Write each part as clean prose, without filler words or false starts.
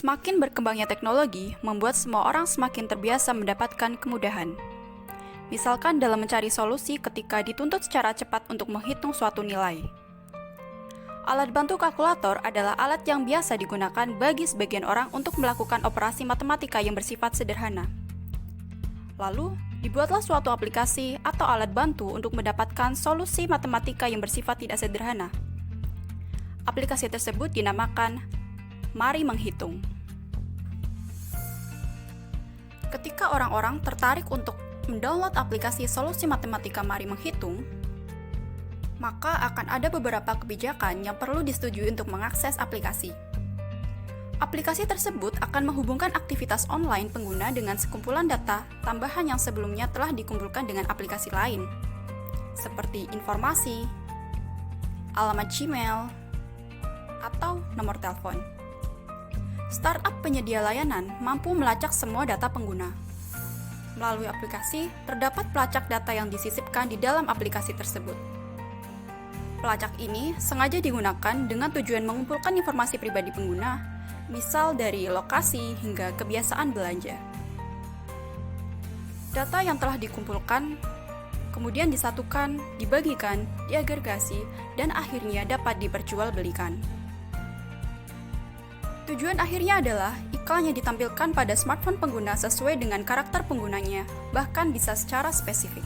Semakin berkembangnya teknologi, membuat semua orang semakin terbiasa mendapatkan kemudahan. Misalkan dalam mencari solusi ketika dituntut secara cepat untuk menghitung suatu nilai. Alat bantu kalkulator adalah alat yang biasa digunakan bagi sebagian orang untuk melakukan operasi matematika yang bersifat sederhana. Lalu, dibuatlah suatu aplikasi atau alat bantu untuk mendapatkan solusi matematika yang bersifat tidak sederhana. Aplikasi tersebut dinamakan Mari Menghitung. Ketika orang-orang tertarik untuk mendownload aplikasi solusi matematika Mari Menghitung, maka akan ada beberapa kebijakan yang perlu disetujui untuk mengakses aplikasi. Aplikasi tersebut akan menghubungkan aktivitas online pengguna dengan sekumpulan data tambahan yang sebelumnya telah dikumpulkan dengan aplikasi lain, seperti informasi, alamat Gmail, atau nomor telepon. Startup penyedia layanan mampu melacak semua data pengguna. Melalui aplikasi, terdapat pelacak data yang disisipkan di dalam aplikasi tersebut. Pelacak ini sengaja digunakan dengan tujuan mengumpulkan informasi pribadi pengguna, misal dari lokasi hingga kebiasaan belanja. Data yang telah dikumpulkan kemudian disatukan, dibagikan, diagregasi, dan akhirnya dapat diperjualbelikan. Tujuan akhirnya adalah iklan yang ditampilkan pada smartphone pengguna sesuai dengan karakter penggunanya, bahkan bisa secara spesifik.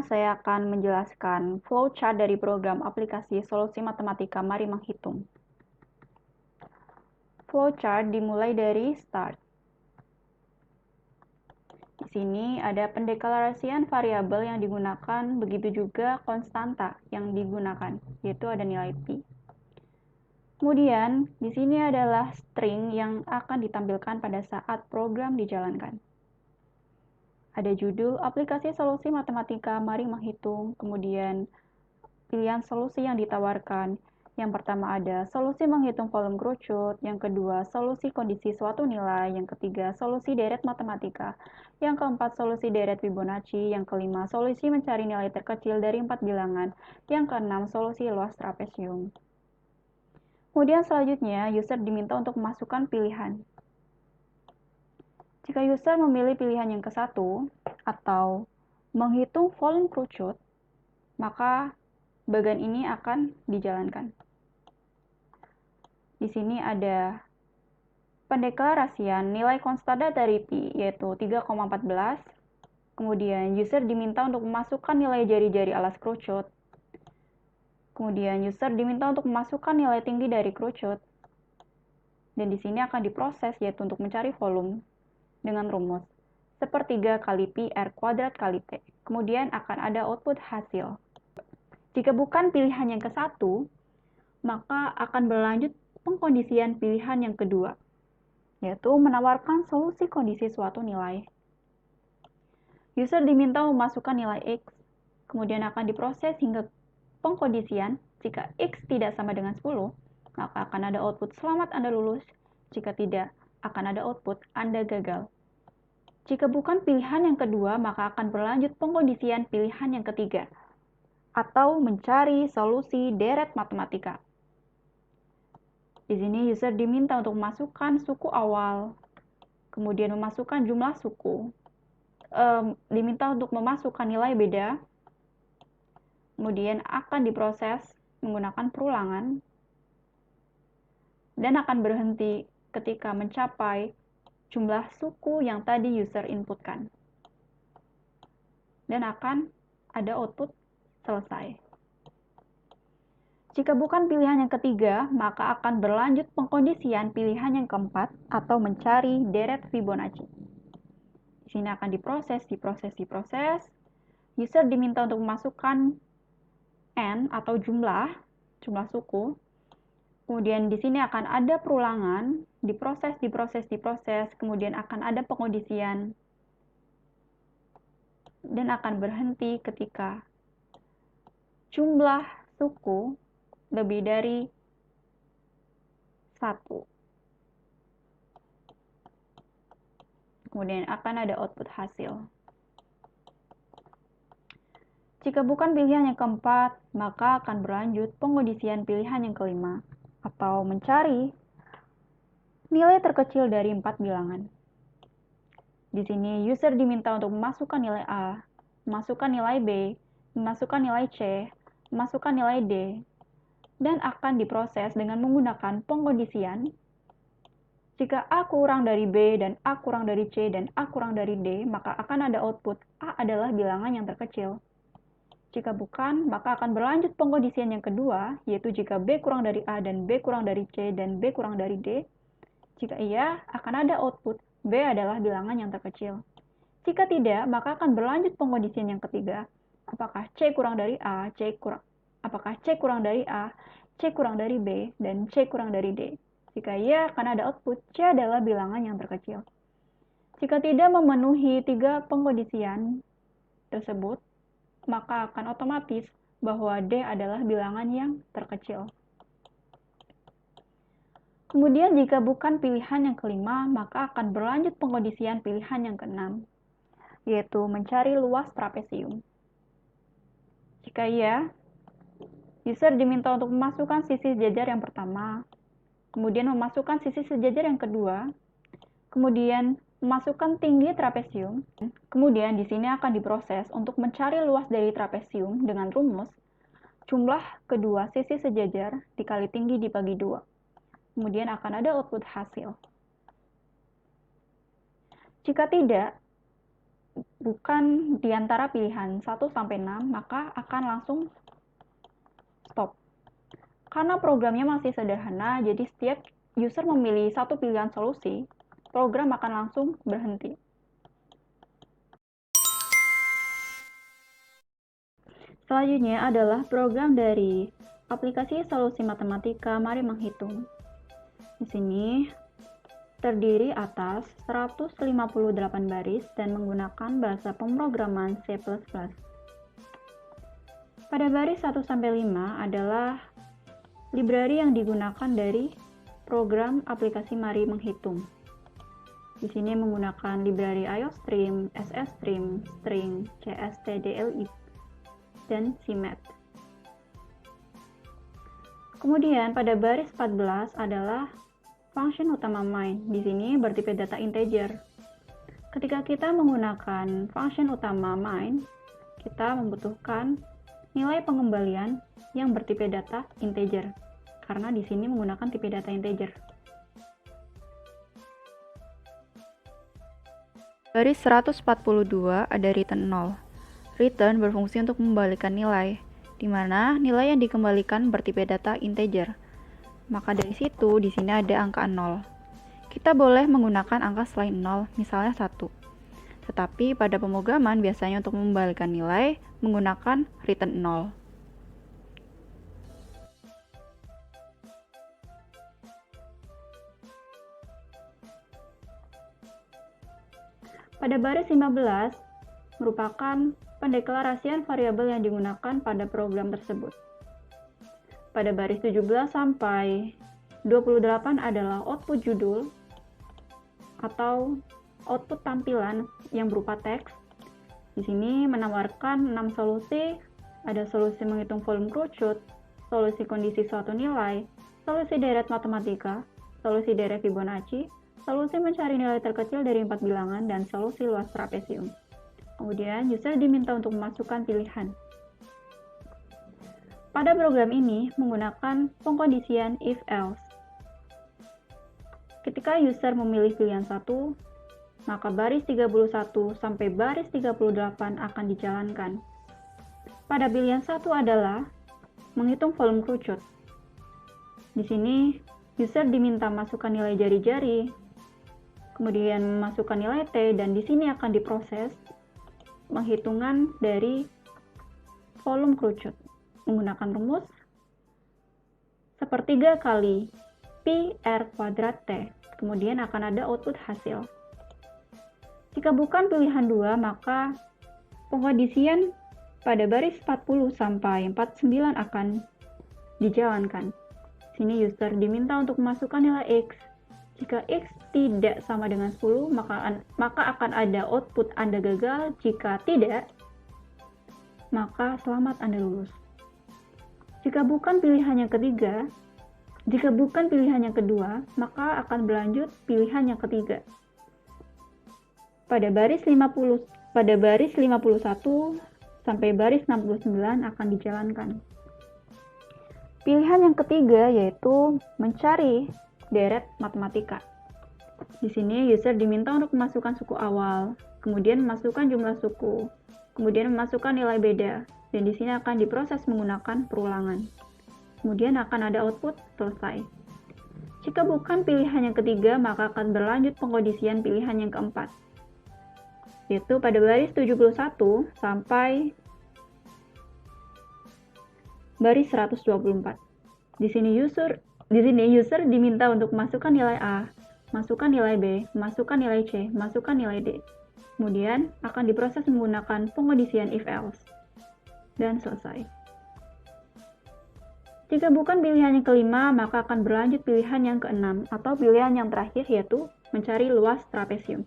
Saya akan menjelaskan flowchart dari program aplikasi solusi matematika Mari Menghitung. Flowchart dimulai dari start. Di sini ada pendeklarasian variabel yang digunakan, begitu juga konstanta yang digunakan, yaitu ada nilai pi. Kemudian, di sini adalah string yang akan ditampilkan pada saat program dijalankan. Ada judul aplikasi solusi matematika Mari Menghitung, kemudian pilihan solusi yang ditawarkan. Yang pertama ada solusi menghitung volume kerucut, yang kedua solusi kondisi suatu nilai, yang ketiga solusi deret matematika, yang keempat solusi deret Fibonacci, yang kelima solusi mencari nilai terkecil dari 4 bilangan, yang keenam solusi luas trapesium. Kemudian selanjutnya user diminta untuk memasukkan pilihan. Jika user memilih pilihan yang ke-1 atau menghitung volume kerucut, maka bagian ini akan dijalankan. Di sini ada pendeklarasian nilai konstanta dari pi, yaitu 3,14. Kemudian user diminta untuk memasukkan nilai jari-jari alas kerucut. Kemudian user diminta untuk memasukkan nilai tinggi dari kerucut. Dan di sini akan diproses, yaitu untuk mencari volume dengan rumus sepertiga kali pi r kuadrat kali t. Kemudian akan ada output hasil. Jika bukan pilihan yang ke-1, maka akan berlanjut pengkondisian pilihan yang kedua, yaitu menawarkan solusi kondisi suatu nilai. User diminta memasukkan nilai x, kemudian akan diproses hingga pengkondisian. Jika x tidak sama dengan 10, maka akan ada output selamat Anda lulus. Jika tidak, akan ada output Anda gagal. Jika bukan pilihan yang kedua, maka akan berlanjut pengkondisian pilihan yang ketiga, atau mencari solusi deret matematika. Di sini user diminta untuk memasukkan suku awal, kemudian memasukkan jumlah suku, diminta untuk memasukkan nilai beda, kemudian akan diproses menggunakan perulangan, dan akan berhenti ketika mencapai jumlah suku yang tadi user inputkan. Dan akan ada output selesai. Jika bukan pilihan yang ketiga, maka akan berlanjut pengkondisian pilihan yang keempat atau mencari deret Fibonacci. Di sini akan diproses. User diminta untuk memasukkan n atau jumlah suku, Kemudian di sini akan ada perulangan, diproses, kemudian akan ada pengondisian, dan akan berhenti ketika jumlah suku lebih dari 1. Kemudian akan ada output hasil. Jika bukan pilihan yang keempat, maka akan berlanjut pengondisian pilihan yang kelima, atau mencari nilai terkecil dari 4 bilangan. Di sini user diminta untuk memasukkan nilai A, memasukkan nilai B, memasukkan nilai C, memasukkan nilai D, dan akan diproses dengan menggunakan pengkondisian. Jika A kurang dari B dan A kurang dari C dan A kurang dari D, maka akan ada output A adalah bilangan yang terkecil. Jika bukan, maka akan berlanjut pengkondisian yang kedua, yaitu jika B kurang dari A dan B kurang dari C dan B kurang dari D. Jika iya, akan ada output B adalah bilangan yang terkecil. Jika tidak, maka akan berlanjut pengkondisian yang ketiga. Apakah C kurang dari A, apakah C kurang dari A, C kurang dari B, dan C kurang dari D. Jika iya, akan ada output C adalah bilangan yang terkecil. Jika tidak memenuhi 3 pengkondisian tersebut, maka akan otomatis bahwa D adalah bilangan yang terkecil. Kemudian jika bukan pilihan yang kelima, maka akan berlanjut pengkondisian pilihan yang keenam, yaitu mencari luas trapesium. Jika iya, user diminta untuk memasukkan sisi sejajar yang pertama, kemudian memasukkan sisi sejajar yang kedua, kemudian memasukkan tinggi trapesium. Kemudian di sini akan diproses untuk mencari luas dari trapesium dengan rumus jumlah kedua sisi sejajar dikali tinggi dibagi 2. Kemudian akan ada output hasil. Jika tidak, bukan di antara pilihan 1 sampai 6, maka akan langsung stop. Karena programnya masih sederhana, jadi setiap user memilih satu pilihan solusi, program akan langsung berhenti. Selanjutnya adalah program dari aplikasi solusi matematika Mari Menghitung. Di sini terdiri atas 158 baris dan menggunakan bahasa pemrograman C++. Pada baris 1 sampai 5 adalah library yang digunakan dari program aplikasi Mari Menghitung. Di sini menggunakan library IOStream, SStream, String, CSTDLI, dan CMath. Kemudian pada baris 14 adalah function utama main. Di sini bertipe data integer. Ketika kita menggunakan function utama main, kita membutuhkan nilai pengembalian yang bertipe data integer. Karena di sini menggunakan tipe data integer. Baris 142 ada return 0. Return berfungsi untuk membalikan nilai, di mana nilai yang dikembalikan bertipe data integer. Maka dari situ, di sini ada angka 0. Kita boleh menggunakan angka selain 0, misalnya 1. Tetapi pada pemrograman biasanya untuk membalikan nilai menggunakan return 0. Pada baris 15 merupakan pendeklarasian variabel yang digunakan pada program tersebut. Pada baris 17 sampai 28 adalah output judul atau output tampilan yang berupa teks. Di sini menawarkan 6 solusi, ada solusi menghitung volume kerucut, solusi kondisi suatu nilai, solusi deret matematika, solusi deret Fibonacci, solusi mencari nilai terkecil dari 4 bilangan, dan solusi luas trapesium. Kemudian user diminta untuk memasukkan pilihan. Pada program ini menggunakan pengkondisian if-else. Ketika user memilih pilihan 1, maka baris 31 sampai baris 38 akan dijalankan. Pada pilihan 1 adalah menghitung volume kerucut. Di sini user diminta masukkan nilai jari-jari, kemudian memasukkan nilai T, dan di sini akan diproses penghitungan dari volume kerucut menggunakan rumus 10 1/3 kali pi r kuadrat T. Kemudian akan ada output hasil. Jika bukan pilihan 2, maka pengkondisian pada baris 40 sampai 49 akan dijalankan. Sini user diminta untuk memasukkan nilai X. Jika X tidak sama dengan 10, maka akan ada output Anda gagal. Jika tidak, maka selamat Anda lulus. Jika bukan pilihan yang kedua, maka akan berlanjut pilihan yang ketiga. Pada baris 51 sampai baris 69 akan dijalankan. Pilihan yang ketiga yaitu mencari deret matematika. Di sini user diminta untuk memasukkan suku awal, kemudian memasukkan jumlah suku, kemudian memasukkan nilai beda, dan di sini akan diproses menggunakan perulangan. Kemudian akan ada output selesai. Jika bukan pilihan yang ketiga, maka akan berlanjut pengkondisian pilihan yang keempat, yaitu pada baris 71 sampai baris 124. Di sini user diminta untuk masukkan nilai A, masukkan nilai B, masukkan nilai C, masukkan nilai D. Kemudian akan diproses menggunakan pengkondisian if-else. Dan selesai. Jika bukan pilihan yang kelima, maka akan berlanjut pilihan yang keenam atau pilihan yang terakhir, yaitu mencari luas trapesium.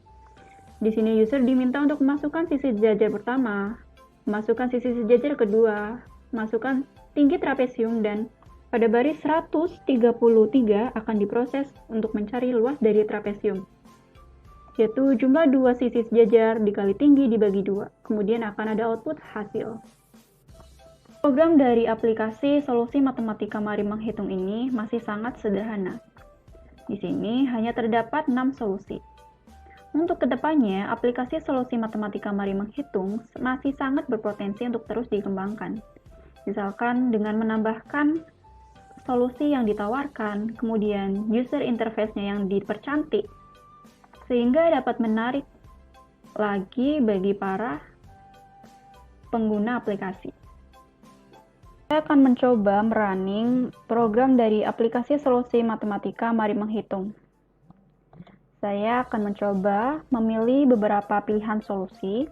Di sini user diminta untuk memasukkan sisi sejajar pertama, memasukkan sisi sejajar kedua, memasukkan tinggi trapesium, dan pada baris 133 akan diproses untuk mencari luas dari trapesium, yaitu jumlah dua sisi sejajar dikali tinggi dibagi 2. Kemudian akan ada output hasil. Program dari aplikasi solusi matematika mari menghitung ini masih sangat sederhana. Di sini hanya terdapat 6 solusi. Untuk kedepannya, aplikasi solusi matematika mari menghitung masih sangat berpotensi untuk terus dikembangkan. Misalkan dengan menambahkan solusi yang ditawarkan, kemudian user interface-nya yang dipercantik, sehingga dapat menarik lagi bagi para pengguna aplikasi. Saya akan mencoba merunning program dari aplikasi solusi matematika mari menghitung. Saya akan mencoba memilih beberapa pilihan solusi.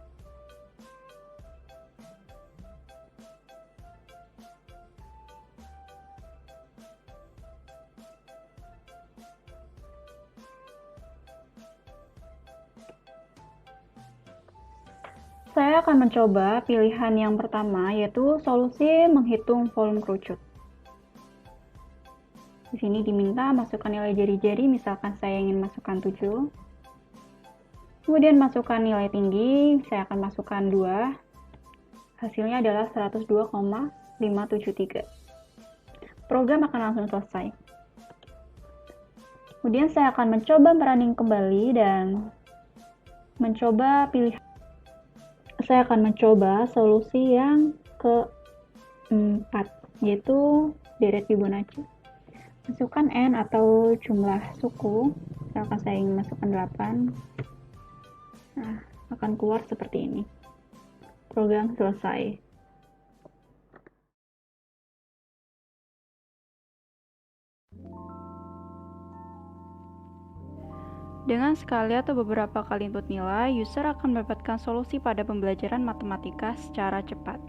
Saya akan mencoba pilihan yang pertama, yaitu solusi menghitung volume kerucut. Di sini diminta masukkan nilai jari-jari, misalkan saya ingin masukkan 7. Kemudian masukkan nilai tinggi, saya akan masukkan 2. Hasilnya adalah 102,573. Program akan langsung selesai. Kemudian saya akan mencoba merunning kembali dan mencoba pilihan. Saya akan mencoba solusi yang keempat, yaitu deret Fibonacci. Masukkan N atau jumlah suku, misalkan saya ingin masukkan 8. Nah, akan keluar seperti ini. Program selesai. Dengan sekali atau beberapa kali input nilai, user akan mendapatkan solusi pada pembelajaran matematika secara cepat.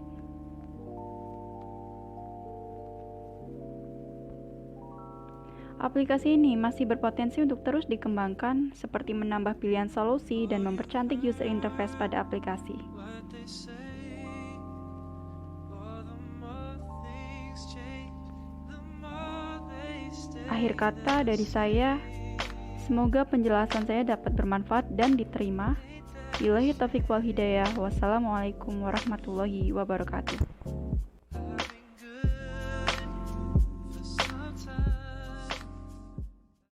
Aplikasi ini masih berpotensi untuk terus dikembangkan, seperti menambah pilihan solusi dan mempercantik user interface pada aplikasi. Akhir kata dari saya, semoga penjelasan saya dapat bermanfaat dan diterima. Billahi taufiq wal hidayah. Wassalamualaikum warahmatullahi wabarakatuh.